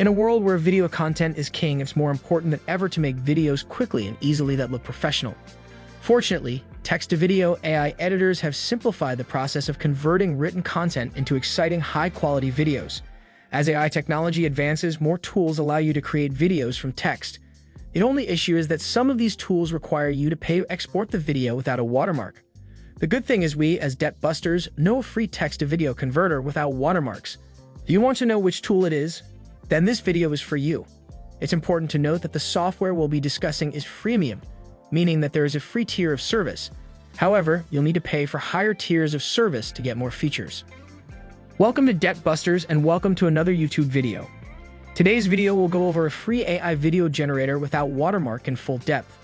In a world where video content is king, it's more important than ever to make videos quickly and easily that look professional. Fortunately, text-to-video AI editors have simplified the process of converting written content into exciting, high-quality videos. As AI technology advances, more tools allow you to create videos from text. The only issue is that some of these tools require you to pay to export the video without a watermark. The good thing is we, as debt busters, know a free text-to-video converter without watermarks. Do you want to know which tool it is? Then this video is for you. It's important to note that the software we'll be discussing is freemium, meaning that there is a free tier of service. However, you'll need to pay for higher tiers of service to get more features. Welcome to Debt Busters and welcome to another YouTube video. Today's video will go over a free AI video generator without watermark in full depth.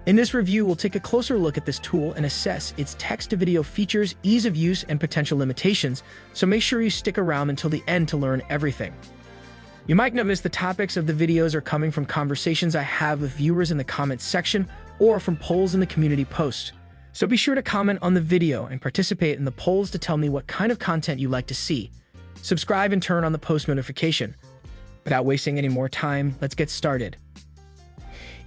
In this review, we'll take a closer look at this tool and assess its text-to-video features, ease of use, and potential limitations, so make sure you stick around until the end to learn everything. You might notice the topics of the videos are coming from conversations I have with viewers in the comments section or from polls in the community post. So be sure to comment on the video and participate in the polls to tell me what kind of content you like to see. Subscribe and turn on the post notification. Without wasting any more time, let's get started.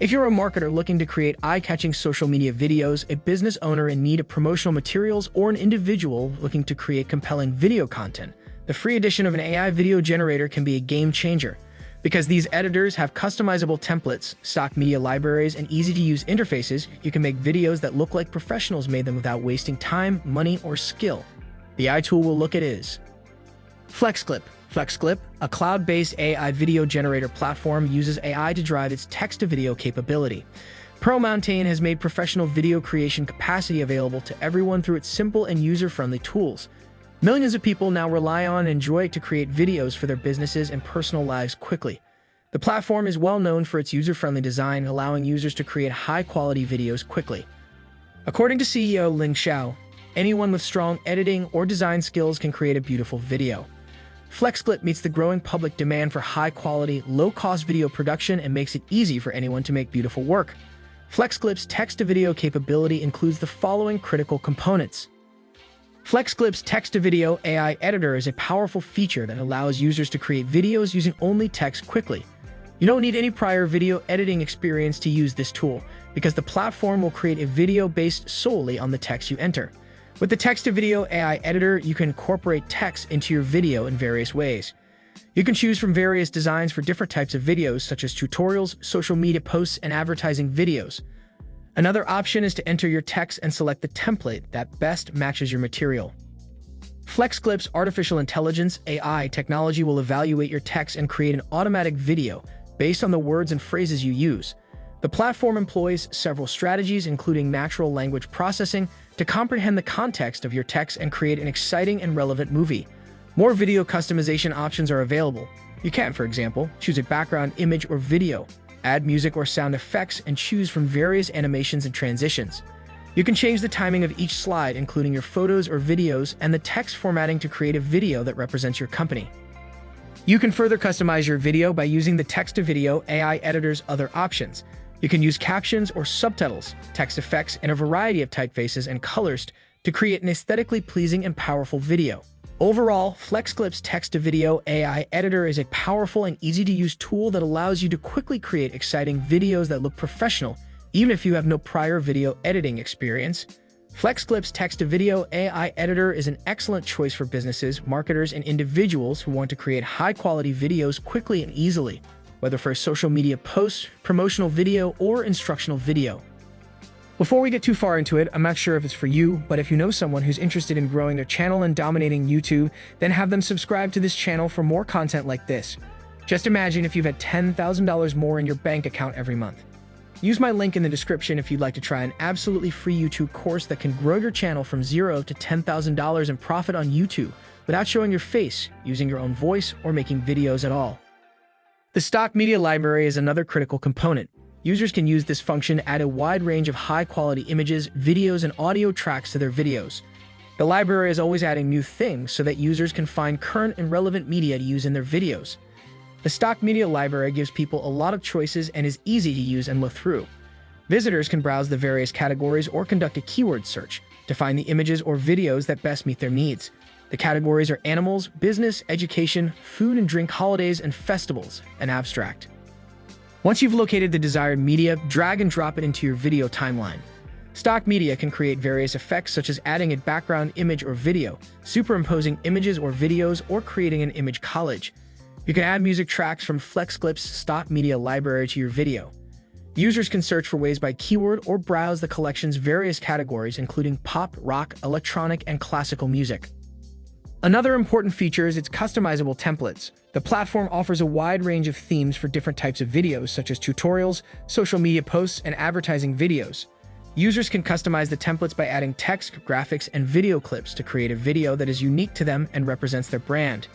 If you're a marketer looking to create eye-catching social media videos, a business owner in need of promotional materials, or an individual looking to create compelling video content, the free edition of an AI video generator can be a game changer. Because these editors have customizable templates, stock media libraries, and easy-to-use interfaces, you can make videos that look like professionals made them without wasting time, money, or skill. The AI tool we'll look at is Flexclip. Flexclip, a cloud-based AI video generator platform, uses AI to drive its text-to-video capability. ProMountain has made professional video creation capacity available to everyone through its simple and user-friendly tools. Millions of people now rely on and enjoy it to create videos for their businesses and personal lives quickly. The platform is well known for its user-friendly design, allowing users to create high-quality videos quickly. According to CEO Ling Xiao, anyone with strong editing or design skills can create a beautiful video. Flexclip meets the growing public demand for high-quality, low-cost video production and makes it easy for anyone to make beautiful work. Flexclip's text-to-video capability includes the following critical components. Flexclip's text-to-video AI editor is a powerful feature that allows users to create videos using only text quickly. You don't need any prior video editing experience to use this tool, because the platform will create a video based solely on the text you enter. With the text-to-video AI editor, you can incorporate text into your video in various ways. You can choose from various designs for different types of videos, such as tutorials, social media posts, and advertising videos. Another option is to enter your text and select the template that best matches your material. Flexclip's artificial intelligence AI technology will evaluate your text and create an automatic video based on the words and phrases you use. The platform employs several strategies, including natural language processing, to comprehend the context of your text and create an exciting and relevant movie. More video customization options are available. You can, for example, choose a background image or video, add music or sound effects, and choose from various animations and transitions. You can change the timing of each slide, including your photos or videos, and the text formatting to create a video that represents your company. You can further customize your video by using the text-to-video AI editor's other options. You can use captions or subtitles, text effects, and a variety of typefaces and colors to create an aesthetically pleasing and powerful video. Overall, Flexclip's text-to-video AI editor is a powerful and easy-to-use tool that allows you to quickly create exciting videos that look professional, even if you have no prior video editing experience. Flexclip's text-to-video AI editor is an excellent choice for businesses, marketers, and individuals who want to create high-quality videos quickly and easily, whether for a social media post, promotional video, or instructional video. Before we get too far into it, I'm not sure if it's for you, but if you know someone who's interested in growing their channel and dominating YouTube, then have them subscribe to this channel for more content like this. Just imagine if you've had $10,000 more in your bank account every month. Use my link in the description if you'd like to try an absolutely free YouTube course that can grow your channel from $0 to $10,000 in profit on YouTube without showing your face, using your own voice, or making videos at all. The stock media library is another critical component. Users can use this function to add a wide range of high-quality images, videos, and audio tracks to their videos. The library is always adding new things so that users can find current and relevant media to use in their videos. The stock media library gives people a lot of choices and is easy to use and look through. Visitors can browse the various categories or conduct a keyword search to find the images or videos that best meet their needs. The categories are animals, business, education, food and drink, holidays and festivals, and abstract. Once you've located the desired media, drag and drop it into your video timeline. Stock media can create various effects such as adding a background image or video, superimposing images or videos, or creating an image collage. You can add music tracks from Flexclip's stock media library to your video. Users can search for ways by keyword or browse the collection's various categories, including pop, rock, electronic, and classical music. Another important feature is its customizable templates. The platform offers a wide range of themes for different types of videos, such as tutorials, social media posts, and advertising videos. Users can customize the templates by adding text, graphics, and video clips to create a video that is unique to them and represents their brand.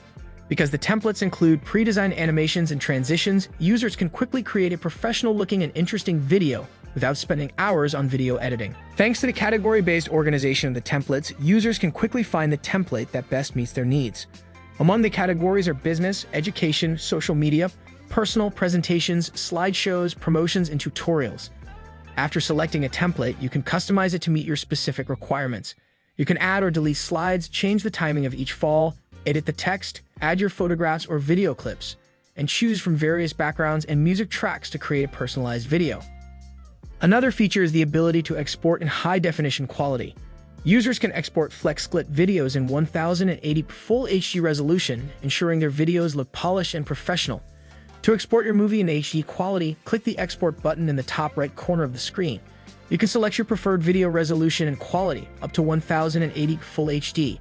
Because the templates include pre-designed animations and transitions, users can quickly create a professional-looking and interesting video without spending hours on video editing. Thanks to the category-based organization of the templates, users can quickly find the template that best meets their needs. Among the categories are business, education, social media, personal, presentations, slideshows, promotions, and tutorials. After selecting a template, you can customize it to meet your specific requirements. You can add or delete slides, change the timing of each fall, edit the text, add your photographs or video clips, and choose from various backgrounds and music tracks to create a personalized video. Another feature is the ability to export in high-definition quality. Users can export Flexclip videos in 1080p Full HD resolution, ensuring their videos look polished and professional. To export your movie in HD quality, click the Export button in the top right corner of the screen. You can select your preferred video resolution and quality, up to 1080p Full HD.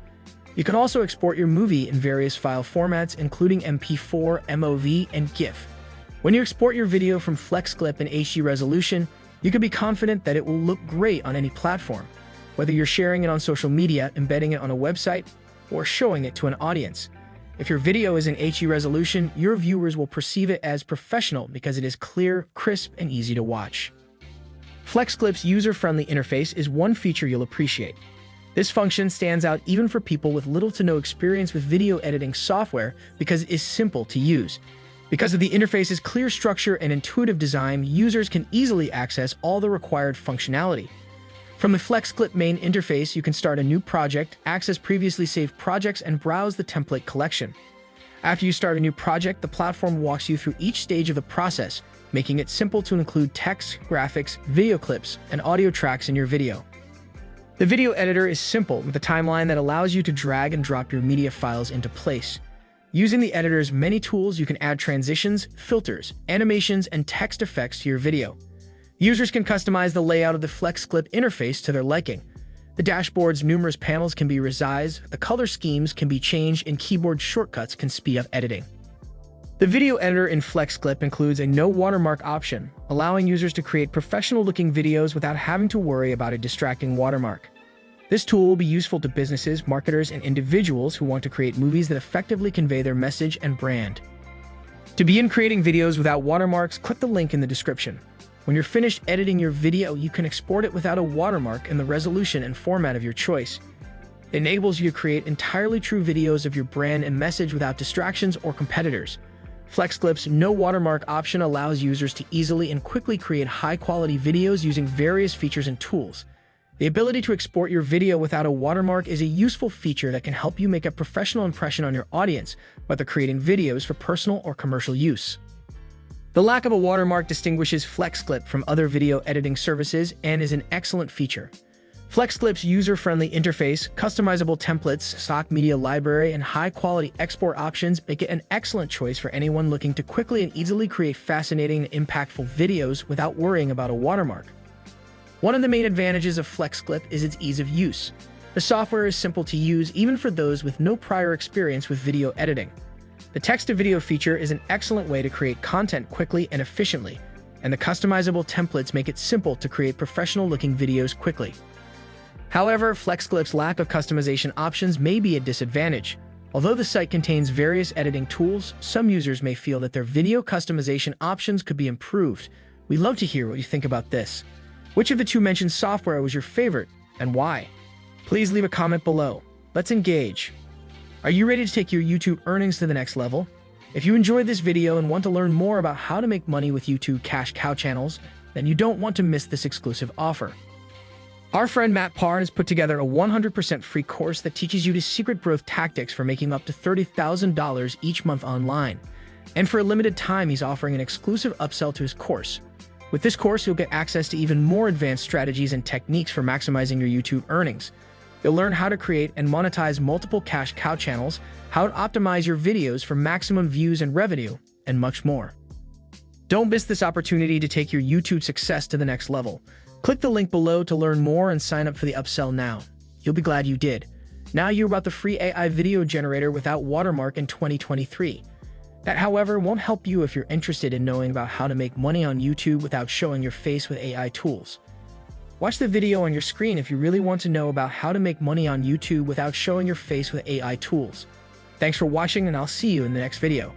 You can also export your movie in various file formats, including MP4, MOV, and GIF. When you export your video from Flexclip in HD resolution, you can be confident that it will look great on any platform, whether you're sharing it on social media, embedding it on a website, or showing it to an audience. If your video is in HD resolution, your viewers will perceive it as professional because it is clear, crisp, and easy to watch. Flexclip's user-friendly interface is one feature you'll appreciate. This function stands out even for people with little to no experience with video editing software because it is simple to use. Because of the interface's clear structure and intuitive design, users can easily access all the required functionality. From the Flexclip main interface, you can start a new project, access previously saved projects, and browse the template collection. After you start a new project, the platform walks you through each stage of the process, making it simple to include text, graphics, video clips, and audio tracks in your video. The video editor is simple, with a timeline that allows you to drag and drop your media files into place. Using the editor's many tools, you can add transitions, filters, animations, and text effects to your video. Users can customize the layout of the Flexclip interface to their liking. The dashboard's numerous panels can be resized, the color schemes can be changed, and keyboard shortcuts can speed up editing. The video editor in Flexclip includes a no watermark option, allowing users to create professional-looking videos without having to worry about a distracting watermark. This tool will be useful to businesses, marketers, and individuals who want to create movies that effectively convey their message and brand. To begin creating videos without watermarks, click the link in the description. When you're finished editing your video, you can export it without a watermark in the resolution and format of your choice. It enables you to create entirely true videos of your brand and message without distractions or competitors. Flexclip's no watermark option allows users to easily and quickly create high-quality videos using various features and tools. The ability to export your video without a watermark is a useful feature that can help you make a professional impression on your audience, whether creating videos for personal or commercial use. The lack of a watermark distinguishes Flexclip from other video editing services and is an excellent feature. Flexclip's user-friendly interface, customizable templates, stock media library, and high-quality export options make it an excellent choice for anyone looking to quickly and easily create fascinating and impactful videos without worrying about a watermark. One of the main advantages of Flexclip is its ease of use. The software is simple to use even for those with no prior experience with video editing. The text-to-video feature is an excellent way to create content quickly and efficiently, and the customizable templates make it simple to create professional-looking videos quickly. However, Flexclip's lack of customization options may be a disadvantage. Although the site contains various editing tools, some users may feel that their video customization options could be improved. We'd love to hear what you think about this. Which of the two mentioned software was your favorite, and why? Please leave a comment below. Let's engage. Are you ready to take your YouTube earnings to the next level? If you enjoyed this video and want to learn more about how to make money with YouTube cash cow channels, then you don't want to miss this exclusive offer. Our friend Matt Parr has put together a 100% free course that teaches you the secret growth tactics for making up to $30,000 each month online. And for a limited time, he's offering an exclusive upsell to his course. With this course, you'll get access to even more advanced strategies and techniques for maximizing your YouTube earnings. You'll learn how to create and monetize multiple cash cow channels, how to optimize your videos for maximum views and revenue, and much more. Don't miss this opportunity to take your YouTube success to the next level. Click the link below to learn more and sign up for the upsell now. You'll be glad you did. Now you're about the free AI video generator without Watermark in 2023. That, however, won't help you if you're interested in knowing about how to make money on YouTube without showing your face with AI tools. Watch the video on your screen if you really want to know about how to make money on YouTube without showing your face with AI tools. Thanks for watching, and I'll see you in the next video.